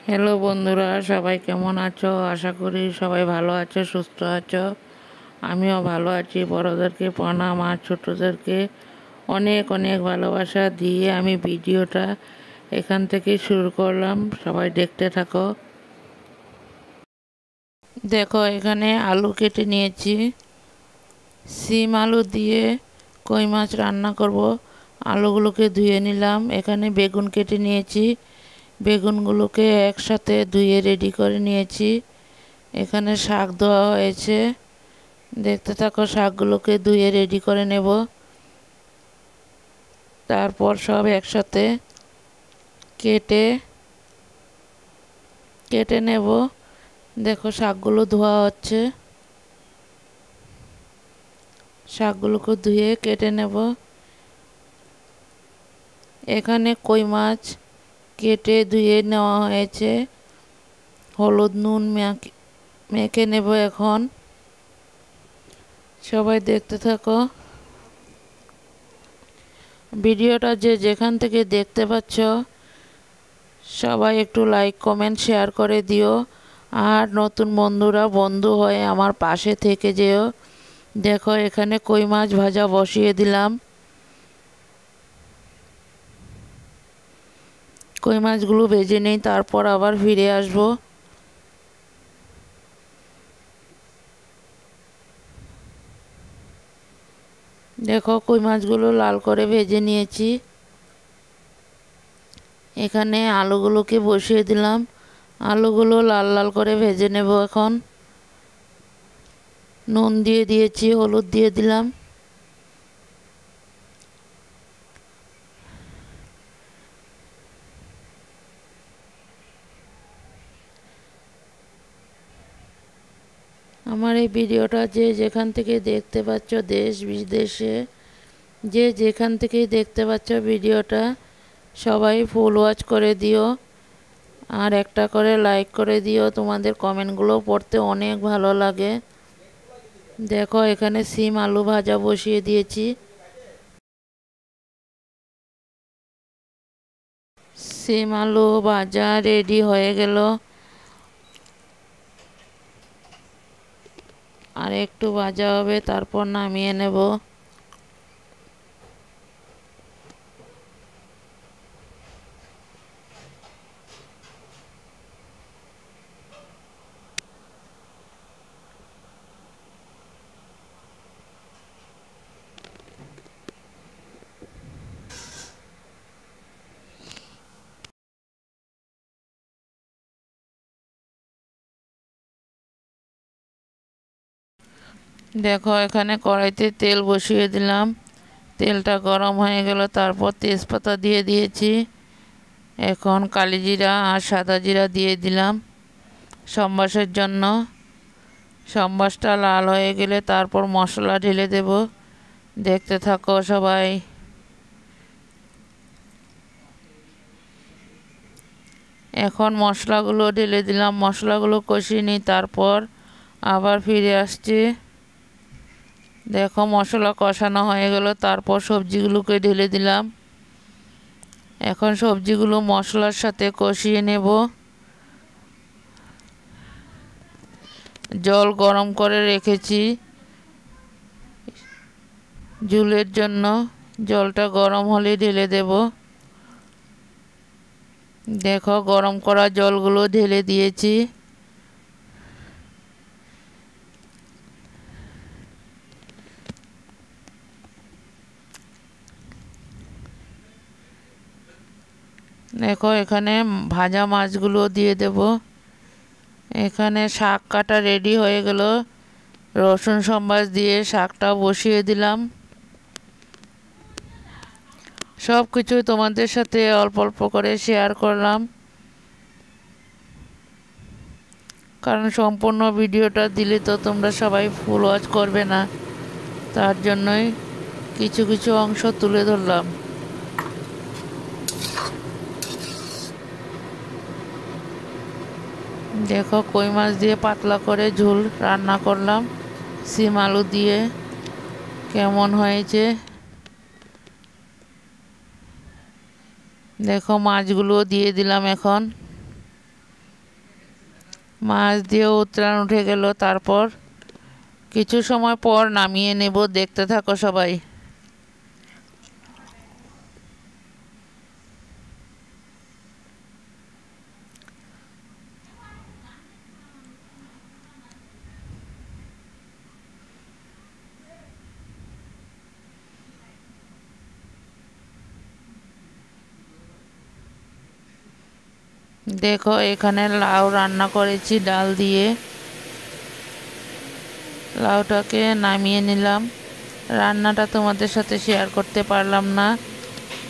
Hello বন্ধুরা, সবাই কেমন আছো? আশা করি সবাই ভালো আছো, সুস্থ আছো। আমিও ভালো আছি। বড়োদেরকে প্রণাম আর ছোটোদেরকে অনেক অনেক ভালোবাসা দিয়ে আমি ভিডিওটা এখান থেকে শুরু করলাম। সবাই দেখতে থাকো। দেখো, এখানে আলু কেটে নিয়েছি। সিম আলু দিয়ে কই মাছ রান্না করব। আলুগুলোকে ধুয়ে নিলাম। এখানে বেগুন কেটে নিয়েছি। বেগুনগুলোকে একসাথে ধুয়ে রেডি করে নিয়েছি। এখানে শাক ধোয়া হয়েছে। দেখতে থাকো, শাকগুলোকে ধুয়ে রেডি করে নেব। তারপর সব একসাথে কেটে কেটে নেব। দেখো, শাকগুলো ধোয়া হচ্ছে। শাকগুলোকে ধুয়ে কেটে নেব। এখানে কই মাছ কেটে ধুয়ে নেওয়া হয়েছে। হলুদ নুন মেখে নেব এখন। সবাই দেখতে থাকো। ভিডিওটা যে যেখান থেকে দেখতে পাচ্ছ সবাই একটু লাইক কমেন্ট শেয়ার করে দিও। আর নতুন বন্ধুরা বন্ধু হয়ে আমার পাশে থেকে যেও। দেখো, এখানে কই মাছ ভাজা বসিয়ে দিলাম। কই মাছগুলো ভেজে নেই, তারপর আবার ফিরে আসবো। দেখো, কই মাছগুলো লাল করে ভেজে নিয়েছি। এখানে আলুগুলোকে বসিয়ে দিলাম। আলুগুলো লাল লাল করে ভেজে নেব এখন। নুন দিয়ে দিয়েছি, হলুদ দিয়ে দিলাম। আমার এই ভিডিওটা যে যেখান থেকে দেখতে পাচ্ছ, দেশ বিদেশে যে যেখান থেকেই দেখতে পাচ্ছ ভিডিওটা, সবাই ফুল ওয়াচ করে দিও। আর একটা করে লাইক করে দিও। তোমাদের কমেন্টগুলো পড়তে অনেক ভালো লাগে। দেখো, এখানে সিম আলু ভাজা বসিয়ে দিয়েছি। সিম আলু ভাজা রেডি হয়ে গেল। আর একটু ভাজা হবে, তারপর নামিয়ে নেব। দেখো, এখানে কড়াইতে তেল বসিয়ে দিলাম। তেলটা গরম হয়ে গেল, তারপর তেজপাতা দিয়ে দিয়েছি। এখন কালি জিরা আর সাদা জিরা দিয়ে দিলাম সম্বাসের জন্য। সম্বাসটা লাল হয়ে গেলে তারপর মশলা ঢেলে দেব। দেখতে থাকো সবাই। এখন মশলাগুলো ঢেলে দিলাম। মশলাগুলো কষিয়ে নিই, তারপর আবার ফিরে আসছি। দেখো, মশলা কষানো হয়ে গেল, তারপর সবজিগুলোকে ঢেলে দিলাম। এখন সবজিগুলো মশলার সাথে কষিয়ে নেব। জল গরম করে রেখেছি ঝোলের জন্য। জলটা গরম হলে ঢেলে দেব। দেখো, গরম করা জলগুলো ঢেলে দিয়েছি। দেখো, এখানে ভাজা মাছগুলো দিয়ে দেব। এখানে শাক কাটা রেডি হয়ে গেল। রসুন সম্বাস দিয়ে শাকটা বসিয়ে দিলাম। সব কিছু তোমাদের সাথে অল্প অল্প করে শেয়ার করলাম, কারণ সম্পূর্ণ ভিডিওটা দিলে তো তোমরা সবাই ফুল ওয়াচ করবে না। তার জন্যই কিছু কিছু অংশ তুলে ধরলাম। দেখো, কই মাছ দিয়ে পাতলা করে ঝোল রান্না করলাম সিম আলু দিয়ে। কেমন হয়েছে দেখো। মাছগুলো দিয়ে দিলাম এখন। মাছ দিয়ে উতরান উঠে গেল। তারপর কিছু সময় পর নামিয়ে নেব, দেখতে থাকো সবাই। দেখো এখানে লাউ রান্না করেছি ডাল দিয়ে। লাউটাকে নামিয়ে নিলাম। রান্নাটা তোমাদের সাথে শেয়ার করতে পারলাম না।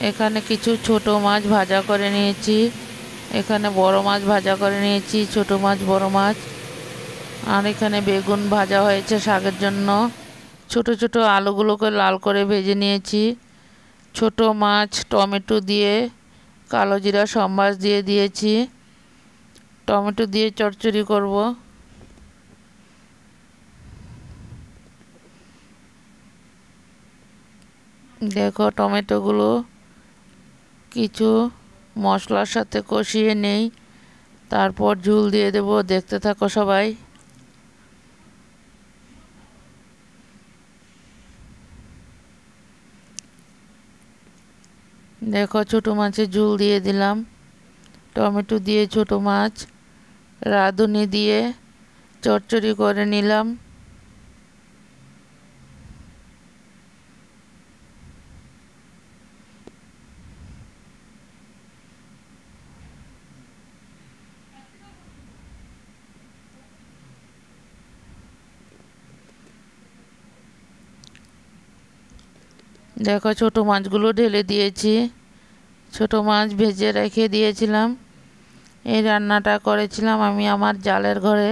এখানে কিছু ছোট মাছ ভাজা করে নিয়েছি, এখানে বড় মাছ ভাজা করে নিয়েছি, ছোট মাছ বড় মাছ। আর এখানে বেগুন ভাজা হয়েছে শাকের জন্য। ছোট ছোট আলুগুলোকে লাল করে ভেজে নিয়েছি। ছোট মাছ টমেটো দিয়ে কালো জিরা সম্বাস দিয়ে দিয়েছি। টমেটো দিয়ে চচ্চড়ি করব। দেখো টমেটোগুলো কিছু মশলার সাথে কষিয়ে নেই, তারপর ঝোল দিয়ে দেব, দেখতে থাকো সবাই। দেখো ছোট মাছের ঝোল দিয়ে দিলাম, টমেটো দিয়ে ছোট মাছ, রাঁধুনি দিয়ে চচ্চড়ি করে নিলাম। দেখো ছোট মাছগুলো ঢেলে দিয়েছি। ছোট মাছ ভেজে রেখে দিয়েছিলাম। এই রান্নাটা করেছিলাম আমি আমার জালের ঘরে,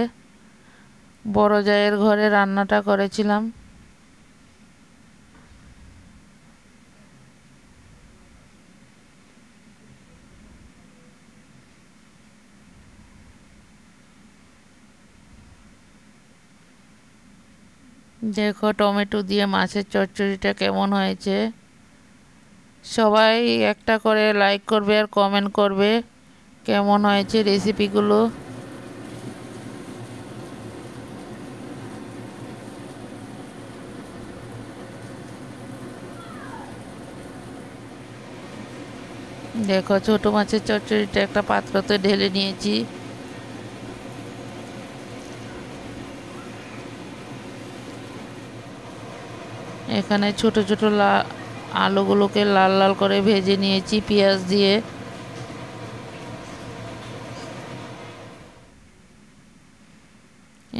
বড় জায়ের ঘরে রান্নাটা করেছিলাম। দেখো টমেটো দিয়ে মাছের চচ্চড়িটা কেমন হয়েছে। সবাই একটা করে লাইক করবে আর কমেন্ট করবে কেমন হয়েছে রেসিপিগুলো। দেখো ছোট মাছের চচ্চড়িটা একটা পাত্রতে ঢেলে নিয়েছি। এখানে ছোট ছোট আলুগুলোকে লাল লাল করে ভেজে নিয়েছি পেঁয়াজ দিয়ে।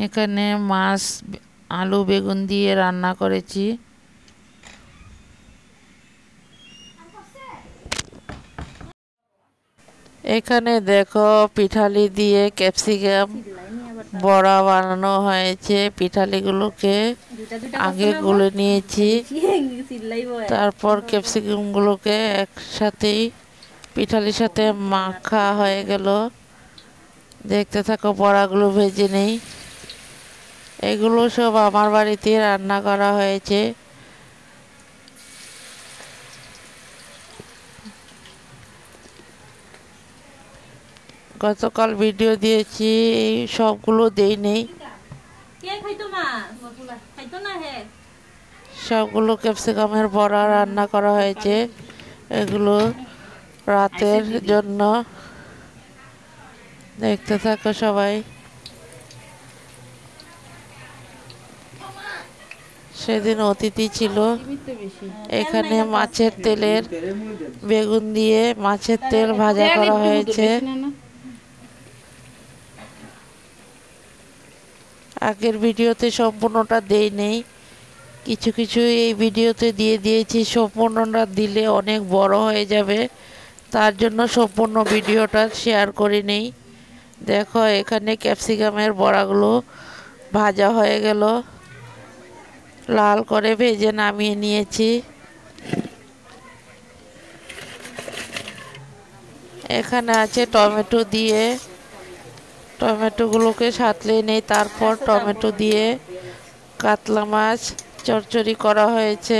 এখানে মাছ আলু বেগুন দিয়ে রান্না করেছি। এখানে দেখো পিঠালি দিয়ে ক্যাপসিকাম বড়া বানানো হয়েছে। পিঠালিগুলোকে আগে গুলে নিয়েছি, তারপর ক্যাপসিকামগুলোকে একসাথেই পিঠালির সাথে মাখা হয়ে গেল। দেখতে থাকো বড়াগুলো ভেজে নেই। এগুলো সব আমার বাড়িতে রান্না করা হয়েছে। গতকাল ভিডিও দিয়েছি, এই সবগুলো দেই নেই। সবগুলো ক্যাপসিকামের বড়া রান্না করা হয়েছে। এগুলো রাতের জন্য। দেখতে থাকো সবাই। সেদিন অতিথি ছিল। এখানে মাছের তেলের বেগুন দিয়ে মাছের তেল ভাজা করা হয়েছে। আগের ভিডিওতে সম্পূর্ণটা দেই নেই, কিছু কিছু এই ভিডিওতে দিয়ে দিয়েছি। সম্পূর্ণটা দিলে অনেক বড় হয়ে যাবে, তার জন্য সম্পূর্ণ ভিডিওটা শেয়ার করে নেই। দেখো এখানে ক্যাপসিকামের বড়াগুলো ভাজা হয়ে গেল, লাল করে ভেজে নামিয়ে নিয়েছি। এখানে আছে টমেটো দিয়ে, টমেটোগুলোকে সাঁতলে নেই, তারপর টমেটো দিয়ে কাতলা মাছ চচ্চড়ি করা হয়েছে।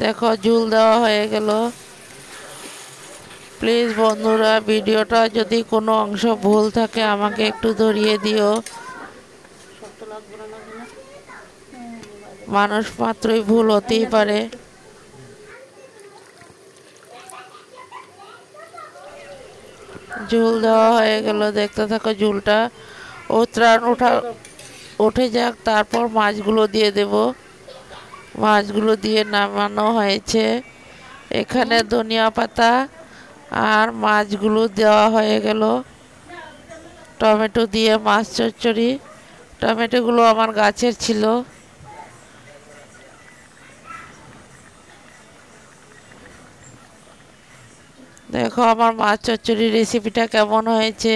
দেখো ঝোল দেওয়া হয়ে গেল। প্লিজ বন্ধুরা, ভিডিওটা যদি কোনো অংশ ভুল থাকে আমাকে একটু ধরিয়ে দিও। মানুষ মাত্রই ভুল হতেই পারে। ঝুল দেওয়া হয়ে গেল, দেখতে থাকো ঝুলটা উঠে যাক, তারপর মাছগুলো দিয়ে দেব। মাছগুলো দিয়ে নামানো হয়েছে। এখানে ধনিয়া পাতা আর মাছগুলো দেওয়া হয়ে গেল। টমেটো দিয়ে মাছ চচ্চড়ি। টমেটোগুলো আমার গাছের ছিল। দেখো আমার মাছ চচ্চড়ির রেসিপিটা কেমন হয়েছে।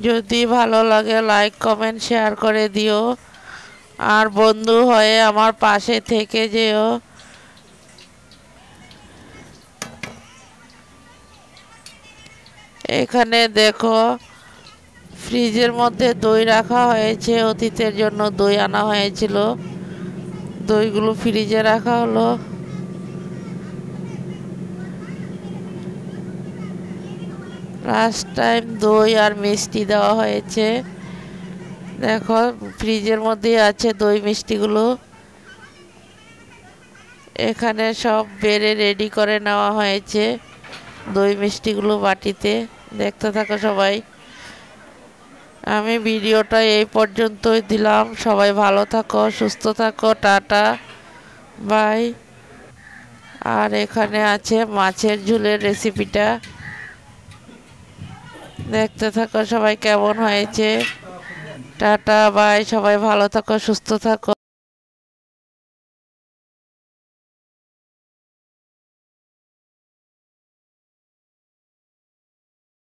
যদি ভালো লাগে লাইক কমেন্ট শেয়ার করে দিও, আর বন্ধু হয়ে আমার পাশে থেকে যেও। এখানে দেখো ফ্রিজের মধ্যে দই রাখা হয়েছে, অতীতের জন্য দই আনা হয়েছিল। দইগুলো ফ্রিজে রাখা হলো। লাস্ট টাইম দই আর মিষ্টি দেওয়া হয়েছে। দেখো ফ্রিজের মধ্যে আছে দই মিষ্টিগুলো। এখানে সব বেড়ে রেডি করে নেওয়া হয়েছে দই মিষ্টিগুলো বাটিতে। দেখতে থাকো সবাই। আমি ভিডিওটা এই পর্যন্তই দিলাম। সবাই ভালো থাকো, সুস্থ থাকো, টাটা বাই। আর এখানে আছে মাছের ঝোলের রেসিপিটা। দেখতে থাকো সবাই কেমন হয়েছে। Tata bye. সবাই ভালো থাকো, সুস্থ থাকো।